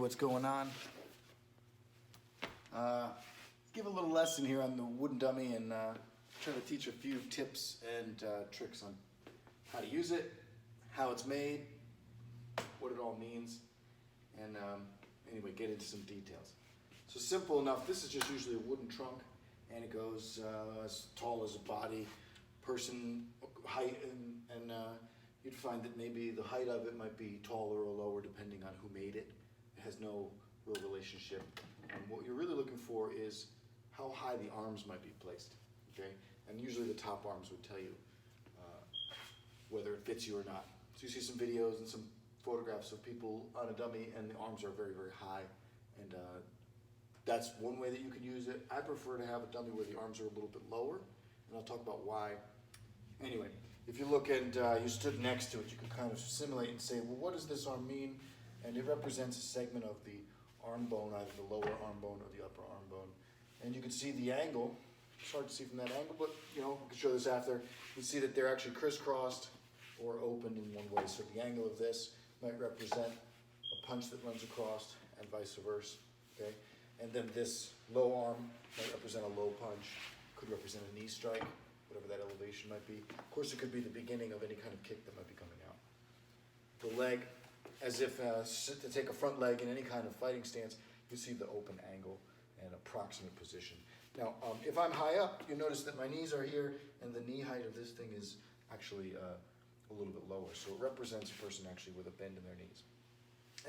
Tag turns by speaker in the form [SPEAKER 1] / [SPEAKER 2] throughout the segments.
[SPEAKER 1] what's going on. Give a little lesson here on the wooden dummy and try to teach a few tips and tricks on how to use it, how it's made, what it all means, and anyway, get into some details. So simple enough, this is just usually a wooden trunk, and it goes as tall as a body, person height, and you'd find that maybe the height of it might be taller or lower depending on who made it. It has no real relationship. What you're really looking for is how high the arms might be placed, okay? And usually the top arms would tell you whether it fits you or not. So you see some videos and some photographs of people on a dummy and the arms are very, very high, and that's one way that you can use it. I prefer to have a dummy where the arms are a little bit lower, and I'll talk about why. Anyway, if you look and you stood next to it, you can kind of simulate and say, well, what does this arm mean? And it represents a segment of the arm bone, either the lower arm bone or the upper arm bone. And you can see the angle. It's hard to see from that angle, but you know, we can show this after. You see that they're actually crisscrossed or opened in one way. So the angle of this might represent a punch that runs across and vice versa, okay? And then this low arm might represent a low punch, could represent a knee strike, whatever that elevation might be. Of course, it could be the beginning of any kind of kick that might be coming out. The leg, as if to take a front leg in any kind of fighting stance, you see the open angle and approximate position. Now, if I'm high up, you notice that my knees are here, and the knee height of this thing is actually a little bit lower. So it represents a person actually with a bend in their knees.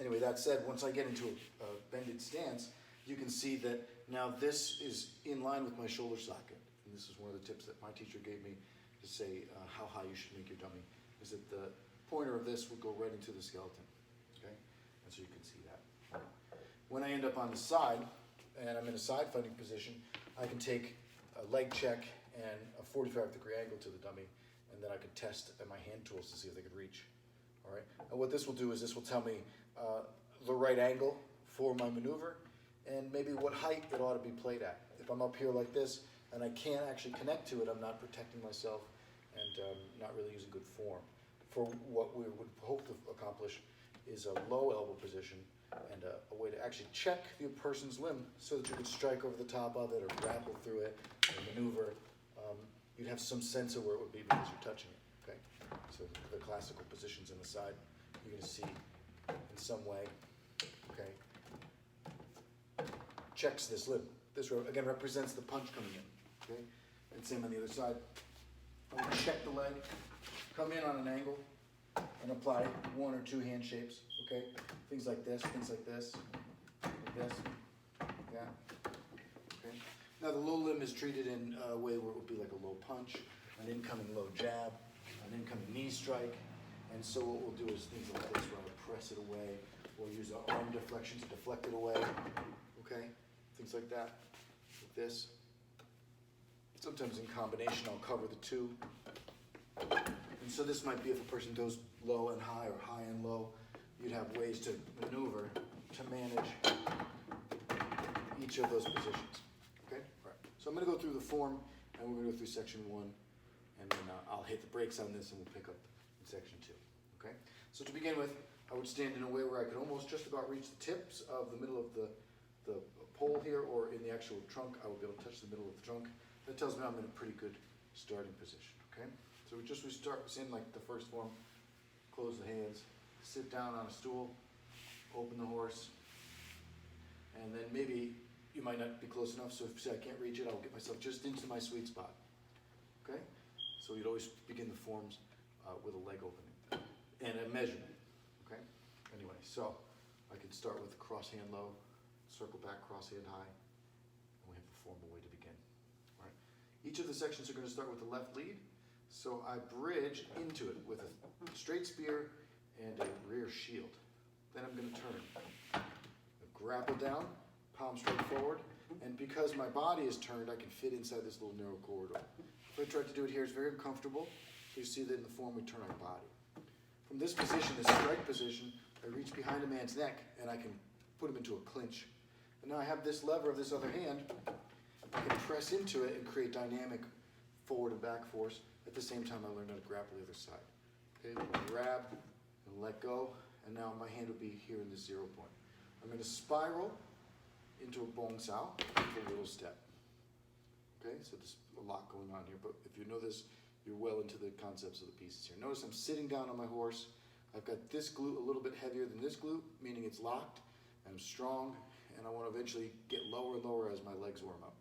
[SPEAKER 1] Anyway, that said, once I get into a bended stance, you can see that now this is in line with my shoulder socket. And this is one of the tips that my teacher gave me to say how high you should make your dummy, is that the pointer of this would go right into the skeleton, okay? And so you can see that. When I end up on the side, and I'm in a side fighting position, I can take a leg check and a 45-degree angle to the dummy, and then I can test my hand tools to see if they could reach, all right? And what this will do is this will tell me the right angle for my maneuver, and maybe what height it ought to be played at. If I'm up here like this, and I can't actually connect to it, I'm not protecting myself and not really using good form. For what we would hope to accomplish is a low elbow position and a way to actually check the person's limb so that you could strike over the top of it or grapple through it or maneuver. You'd have some sense of where it would be because you're touching it, okay? So the classical positions on the side, you're gonna see in some way, okay, checks this limb. This, again, represents the punch coming in, okay? And same on the other side. I'm gonna check the leg, come in on an angle, and apply one or two hand shapes, okay? Things like this, like this, yeah, okay? Now the low limb is treated in a way where it would be like a low punch, an incoming low jab, an incoming knee strike, and so what we'll do is things like this where I'll press it away, or use an arm deflection to deflect it away, okay? Things like that, like this. Sometimes in combination I'll cover the two. And so this might be if a person goes low and high or high and low, you'd have ways to maneuver to manage each of those positions. Okay? All right. So I'm going to go through the form, and we're going to go through section 1, and then I'll hit the brakes on this and we'll pick up in section 2. Okay? So to begin with, I would stand in a way where I could almost just about reach the tips of the middle of the pole here, or in the actual trunk, I would be able to touch the middle of the trunk. That tells me I'm in a pretty good starting position, okay? So we start in like the first form, close the hands, sit down on a stool, open the horse, and then maybe you might not be close enough, so if you say I can't reach it, I'll get myself just into my sweet spot, okay? So you'd always begin the forms with a leg opening and a measurement, okay? Anyway, so I can start with cross hand low, circle back, cross hand high, and we have the formal way to begin. All right. Each of the sections are going to start with the left lead, so I bridge into it with a straight spear and a rear shield. Then I'm going to turn. I grapple down, palm straight forward, and because my body is turned, I can fit inside this little narrow corridor. If I try to do it here, it's very uncomfortable. So you see that in the form we turn our body. From this position, this strike position, I reach behind a man's neck, and I can put him into a clinch. And now I have this lever of this other hand. I can press into it and create dynamic forward and back force. At the same time, I learn how to grapple the other side. Okay, grab and let go, and now my hand will be here in the 0 point. I'm going to spiral into a bong sao with a little step. Okay, so there's a lot going on here, but if you know this, you're well into the concepts of the pieces here. Notice I'm sitting down on my horse. I've got this glute a little bit heavier than this glute, meaning it's locked, and I'm strong, and I want to eventually get lower and lower as my legs warm up.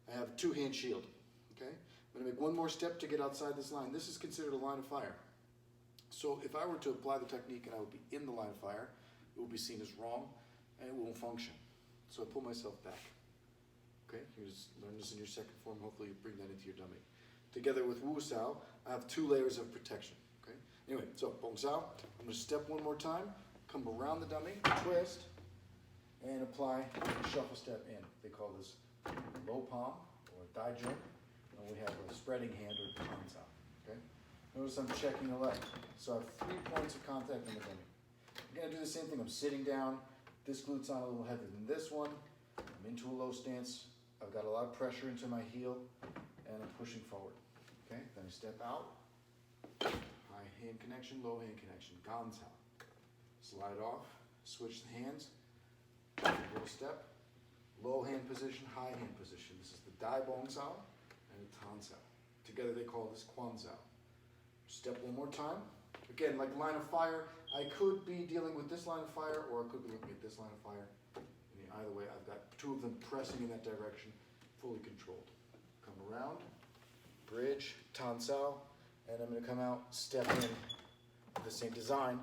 [SPEAKER 1] I have a two-hand shield, okay? I'm going to make one more step to get outside this line. This is considered a line of fire. So if I were to apply the technique and I would be in the line of fire, it would be seen as wrong, and it won't function. So I pull myself back. Okay, you just learn this in your second form. Hopefully you bring that into your dummy. Together with Wu Sao, I have 2 layers of protection. Okay. Anyway, so Bong Sao, I'm going to step one more time, come around the dummy, twist, and apply a shuffle step in. They call this low palm or Dai Jun, and we have a spreading hand or Tan Sao. Okay. Notice I'm checking the leg. So I have 3 points of contact in the dummy. I'm going to do the same thing. I'm sitting down. This glute's on a little heavier than this one. I'm into a low stance. I've got a lot of pressure into my heel, and I'm pushing forward. Okay, then I step out. High hand connection, low hand connection. Gan Sao. Slide off. Switch the hands. Little step. Low hand position, high hand position. This is the Dai Bong Sao and the Tan Sao. Together they call this Quan Sao. Step one more time. Again, like line of fire, I could be dealing with this line of fire, or I could be looking at this line of fire. Either way, I've got 2 of them pressing in that direction, fully controlled. Come around, bridge, Tan Sao, and I'm going to come out, step in the same design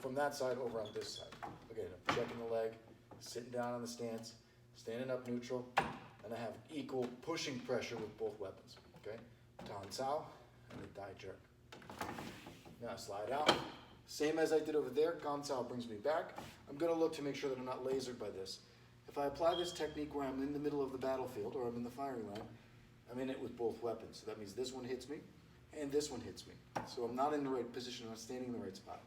[SPEAKER 1] from that side over on this side. Again, I'm checking the leg, sitting down on the stance, standing up neutral, and I have equal pushing pressure with both weapons. Okay, Tan Sao and the Dai Jerk. Now slide out. Same as I did over there, Gan Sao brings me back. I'm going to look to make sure that I'm not lasered by this. If I apply this technique where I'm in the middle of the battlefield or I'm in the firing line, I'm in it with both weapons. So that means this one hits me and this one hits me. So I'm not in the right position, I'm not standing in the right spot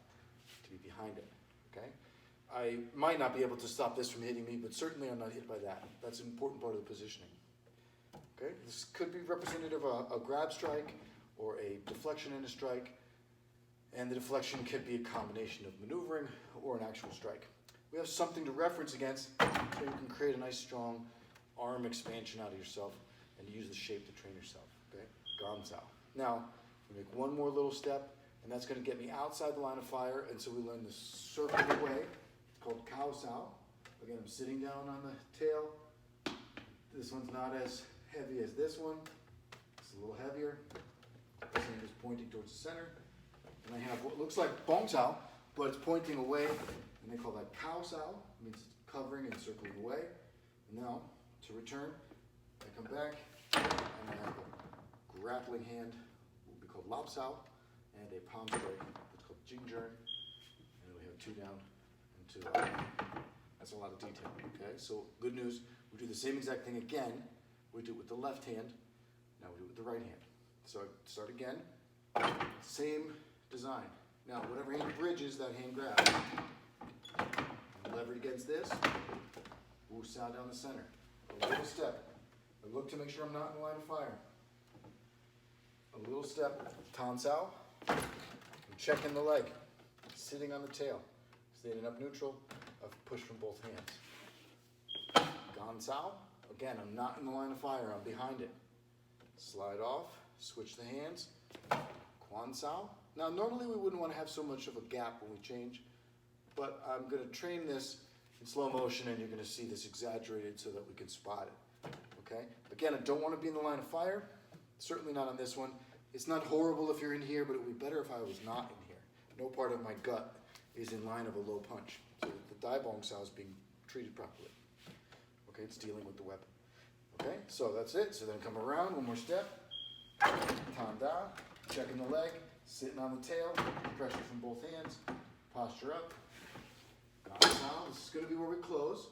[SPEAKER 1] to be behind it, okay? I might not be able to stop this from hitting me, but certainly I'm not hit by that. That's an important part of the positioning. Okay, this could be representative of a grab strike or a deflection and a strike, and the deflection could be a combination of maneuvering or an actual strike. We have something to reference against, so you can create a nice strong arm expansion out of yourself and use the shape to train yourself, okay? Gan Sao. Now, we make one more little step, and that's going to get me outside the line of fire, and so we learn the circle way. It's called Kao Sao. Again, I'm sitting down on the tail. This one's not as heavy as this one. It's a little heavier. This hand is pointing towards the center. And I have what looks like Bong Sao, but it's pointing away, and they call that Kao Sao. It means it's covering and circling away. And now, to return, I come back, and I have a grappling hand, what would be called Lap Sao, and a palm strike, what's called Jing Jern. And we have 2 down and 2 up. That's a lot of detail, okay? So, good news, we do the same exact thing again. We do it with the left hand, now we do it with the right hand. So, I start again, same design. Now, whatever hand bridges, that hand grabs. I'm levered against this. Wu Sao down the center. A little step. I look to make sure I'm not in the line of fire. A little step. Tan Sao. I'm checking the leg. Sitting on the tail. Standing up neutral. I've pushed from both hands. Gan Sao. Again, I'm not in the line of fire. I'm behind it. Slide off. Switch the hands. Quan Sao. Now, normally we wouldn't want to have so much of a gap when we change, but I'm going to train this in slow motion, and you're going to see this exaggerated so that we can spot it, okay? Again, I don't want to be in the line of fire, certainly not on this one. It's not horrible if you're in here, but it would be better if I was not in here. No part of my gut is in line of a low punch, so that the Dai Bong Sao is being treated properly. Okay, it's dealing with the weapon. Okay, so that's it. So then come around, one more step. Tan Da, checking the leg. Sitting on the tail, pressure from both hands, posture up. Gan Sao, this is going to be where we close.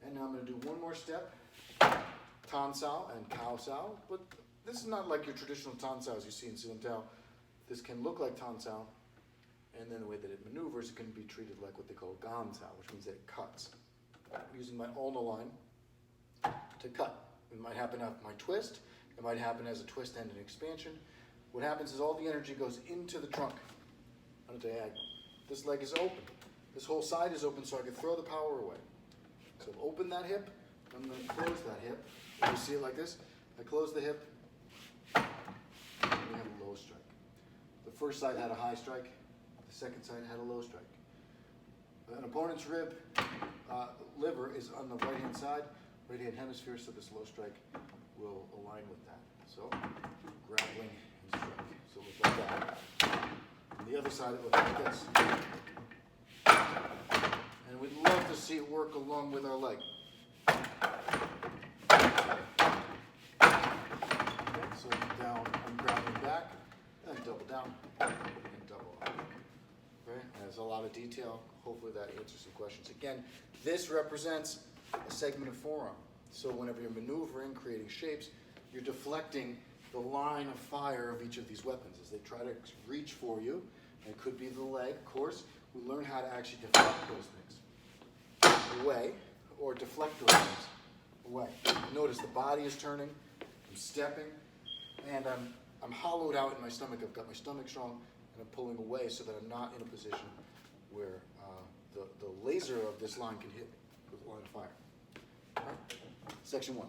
[SPEAKER 1] And now I'm going to do one more step. Tan Sao and Kao Sao, but this is not like your traditional Tan Sao as you see in Sian Tao. This can look like Tan Sao, and then the way that it maneuvers, it can be treated like what they call Gan Sao, which means that it cuts. I'm using my ulna line to cut. It might happen after my twist, it might happen as a twist and an expansion. What happens is all the energy goes into the trunk on a diagonal. This leg is open. This whole side is open so I can throw the power away. So open that hip, I'm going to close that hip. You see it like this? I close the hip, and we have a low strike. The first side had a high strike, the second side had a low strike. An opponent's liver is on the right-hand side, right-hand hemisphere, so this low strike will align with that. So, grappling and strike. So look like that. On the other side, it looks like this. And we'd love to see it work along with our leg. Okay, so down, I'm grabbing back, and double down, and double up. Okay, there's a lot of detail. Hopefully that answers some questions. Again, this represents a segment of forearm. So whenever you're maneuvering, creating shapes, you're deflecting the line of fire of each of these weapons as they try to reach for you. It could be the leg, of course. We learn how to actually deflect those things away, or deflect those things away. Notice the body is turning, I'm stepping, and I'm hollowed out in my stomach. I've got my stomach strong, and I'm pulling away so that I'm not in a position where the laser of this line can hit me with a line of fire. All right? Section 1.